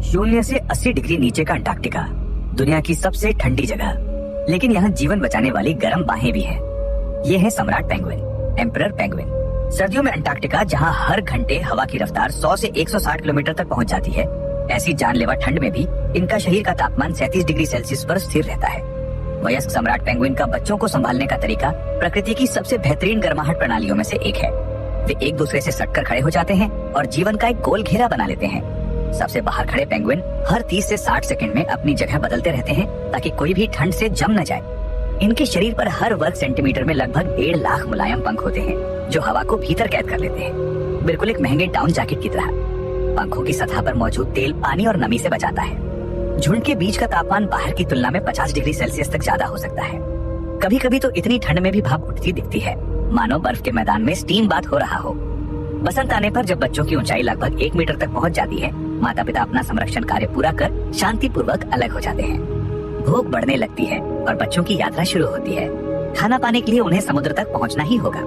0 से 80 डिग्री नीचे का अंटार्कटिका, दुनिया की सबसे ठंडी जगह, लेकिन यहाँ जीवन बचाने वाली गर्म बाहें भी हैं। ये है सम्राट पेंगुइन, एम्परर पेंगुइन। सर्दियों में अंटार्कटिका, जहाँ हर घंटे हवा की रफ्तार 100 से 160 किलोमीटर तक पहुँच जाती है, ऐसी जानलेवा ठंड में भी इनका शरीर का तापमान 37 डिग्री सेल्सियस पर स्थिर रहता है। वयस्क सम्राट पेंगुइन का बच्चों को संभालने का तरीका प्रकृति की सबसे बेहतरीन गर्माहट प्रणालियों में से एक है। वे एक दूसरे से सटकर खड़े हो जाते हैं और जीवन का एक गोल घेरा बना लेते हैं। सबसे बाहर खड़े पेंगुइन हर 30 से 60 सेकंड में अपनी जगह बदलते रहते हैं ताकि कोई भी ठंड से जम न जाए। इनके शरीर पर हर वर्ग सेंटीमीटर में लगभग 1.5 लाख मुलायम पंख होते हैं जो हवा को भीतर कैद कर लेते हैं, बिल्कुल एक महंगे डाउन जैकेट की तरह। पंखों की सतह पर मौजूद तेल पानी और नमी से बचाता है। झुंड के बीच का तापमान बाहर की तुलना में 50 डिग्री सेल्सियस तक ज्यादा हो सकता है। कभी कभी तो इतनी ठंड में भी भाप उठती दिखती है, मानो बर्फ के मैदान में स्टीम बाथ हो रहा हो। बसंत आने पर जब बच्चों की ऊंचाई लगभग 1 मीटर तक पहुंच जाती है, माता पिता अपना संरक्षण कार्य पूरा कर शांति पूर्वक अलग हो जाते हैं। भूख बढ़ने लगती है और बच्चों की यात्रा शुरू होती है। खाना पाने के लिए उन्हें समुद्र तक पहुंचना ही होगा।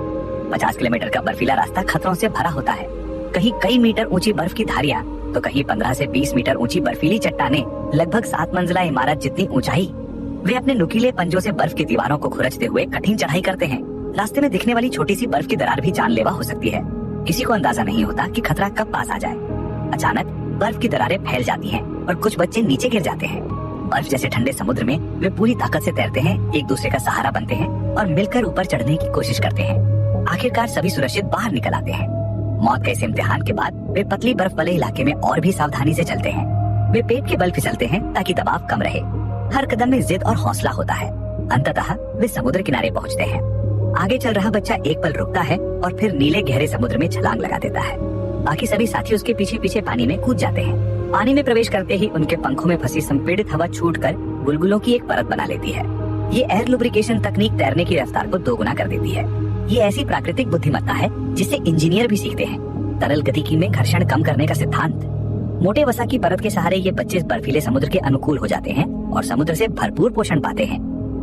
50 किलोमीटर का बर्फीला रास्ता खतरों से भरा होता है। कहीं कई मीटर ऊंची बर्फ की धारियां, तो कहीं 15 से 20 मीटर ऊंची बर्फीली चट्टानें, लगभग 7 मंजिला इमारत जितनी ऊंचाई। वे अपने नुकीले पंजों से बर्फ की दीवारों को खुरचते हुए कठिन चढ़ाई करते हैं। रास्ते में दिखने वाली छोटी सी बर्फ की दरार भी जानलेवा हो सकती है। किसी को अंदाजा नहीं होता कि खतरा कब पास आ जाए। अचानक बर्फ की दरारें फैल जाती हैं और कुछ बच्चे नीचे गिर जाते हैं। बर्फ जैसे ठंडे समुद्र में वे पूरी ताकत से तैरते हैं, एक दूसरे का सहारा बनते हैं और मिलकर ऊपर चढ़ने की कोशिश करते हैं। आखिरकार सभी सुरक्षित बाहर निकल आते हैं। मौत के इस इम्तिहान के बाद वे पतली बर्फ वाले इलाके में और भी सावधानी से चलते हैं। वे पेट के बल फिसलते हैं ताकि दबाव कम रहे। हर कदम में जिद और हौसला होता है। अंततः वे समुद्र किनारे पहुंचते हैं। आगे चल रहा बच्चा एक पल रुकता है और फिर नीले गहरे समुद्र में छलांग लगा देता है। बाकी सभी साथी उसके पीछे पीछे पानी में कूद जाते हैं। पानी में प्रवेश करते ही उनके पंखों में फंसी संपीड़ित हवा छूटकर बुलबुलों की एक परत बना लेती है। ये एयर लुब्रिकेशन तकनीक तैरने की रफ्तार को दोगुना कर देती है। ये ऐसी प्राकृतिक बुद्धिमत्ता है जिससे इंजीनियर भी सीखते हैं। तरल गतिकी में घर्षण कम करने का सिद्धांत। मोटे वसा की परत के सहारे ये बच्चे बर्फीले समुद्र के अनुकूल हो जाते हैं और समुद्र से भरपूर पोषण पाते हैं।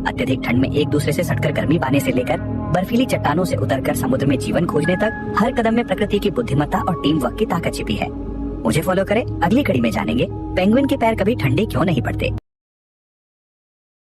अत्यधिक ठंड में एक दूसरे से सटकर गर्मी पाने से लेकर बर्फीली चट्टानों से उतरकर समुद्र में जीवन खोजने तक, हर कदम में प्रकृति की बुद्धिमत्ता और टीम वर्क की ताकत छिपी है। मुझे फॉलो करें, अगली कड़ी में जानेंगे पेंगुइन के पैर कभी ठंडे क्यों नहीं पड़ते।